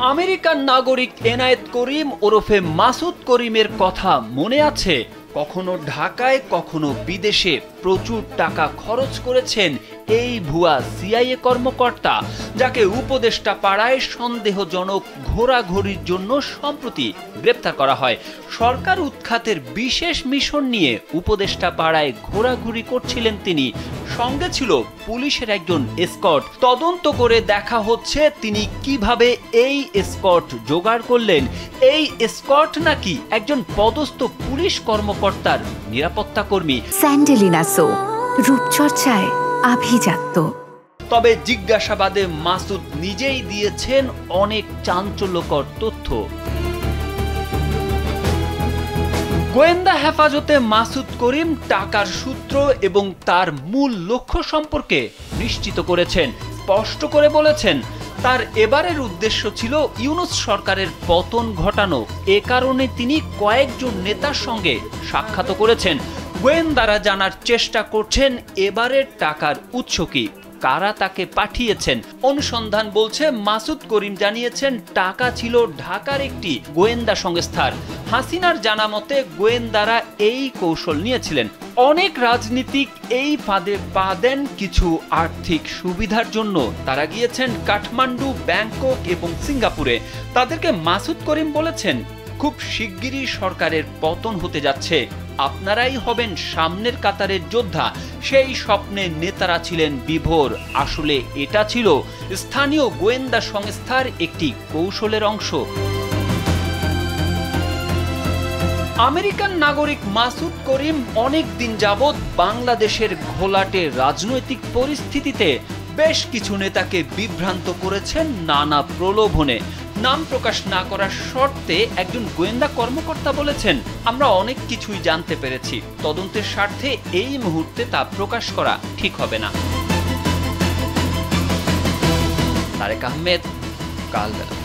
American নাগরিক এনায়েত করিম ওরফে মাসুদ করিমের কথা মনে আছে? কখনো ঢাকায় কখনো বিদেশে প্রচুর টাকা খরচ করেছেন এই ভুয়া সিআইএ কর্মকর্তা, যাকে উপদেষ্টা পাড়ায় সন্দেহজনক ঘোরাঘুরির জন্য সম্প্রতি গ্রেপ্তার করা হয়। সরকার উৎখাতের বিশেষ মিশন নিয়ে উপদেষ্টা পাড়ায় ঘোরাঘুরি করছিলেন তিনি। সঙ্গে ছিল পুলিশের একজন এসকর্ট। তদন্ত করে দেখা হচ্ছে তিনি কিভাবে এই এসকর্ট জোগাড় করলেন। এই এসকর্ট নাকি একজন পদস্থ পুলিশ কর্মকর্তার নিরাপত্তা কর্মী। স্যান্ডেলিনা সো, রূপচর্চায় আভিজাত্য। তবে জিজ্ঞাসাবাদে মাসুদ নিজেই দিয়েছেন অনেক চাঞ্চল্যকর তথ্য। গোয়েন্দা হেফাজতে মাসুদ করিম টাকার সূত্র এবং তার মূল লক্ষ্য সম্পর্কে নিশ্চিত করেছেন। স্পষ্ট করে বলেছেন তার এবারের উদ্দেশ্য ছিল ইউনূস সরকারের পতন ঘটানো। এ কারণে তিনি কয়েকজন নেতার সঙ্গে সাক্ষাৎ করেছেন। গোয়েন্দারা জানার চেষ্টা করছেন এবারের টাকার উৎস কি, কারা তাকে পাঠিয়েছেন। অনুসন্ধান বলছে মাসুদ করিম জানিয়েছেন টাকা ছিল ঢাকার একটি গোয়েন্দা সংস্থার। হাসিনার জানা মতে গোয়েন্দারা এই কৌশল নিয়েছিলেন। অনেক রাজনীতিক এই ফাঁদে পা দেন কিছু আর্থিক সুবিধার জন্য। তারা গিয়েছেন কাঠমান্ডু, ব্যাংকক এবং সিঙ্গাপুরে। তাদেরকে মাসুদ করিম বলেছেন খুব শিগগিরই সরকারের পতন হতে যাচ্ছে, আপনারাই হবেন সামনের কাতারের যোদ্ধা। সেই স্বপ্নে নেতারা ছিলেন বিভোর। আসলে এটা ছিল স্থানীয় গোয়েন্দা সংস্থার একটি কৌশলের অংশ। আমেরিকান নাগরিক মাসুদ করিম অনেক দিন যাবৎ বাংলাদেশের ঘোলাটে রাজনৈতিক পরিস্থিতিতে বেশ কিছু নেতাকে বিভ্রান্ত করেছেন নানা প্রলোভনে। নাম প্রকাশ না করার শর্তে একজন গোয়েন্দা কর্মকর্তা বলেছেন, আমরা অনেক কিছুই জানতে পেরেছি, তদন্তের স্বার্থে এই মুহূর্তে তা প্রকাশ করা ঠিক হবে না। তারেক আহমেদ, কালবেলা।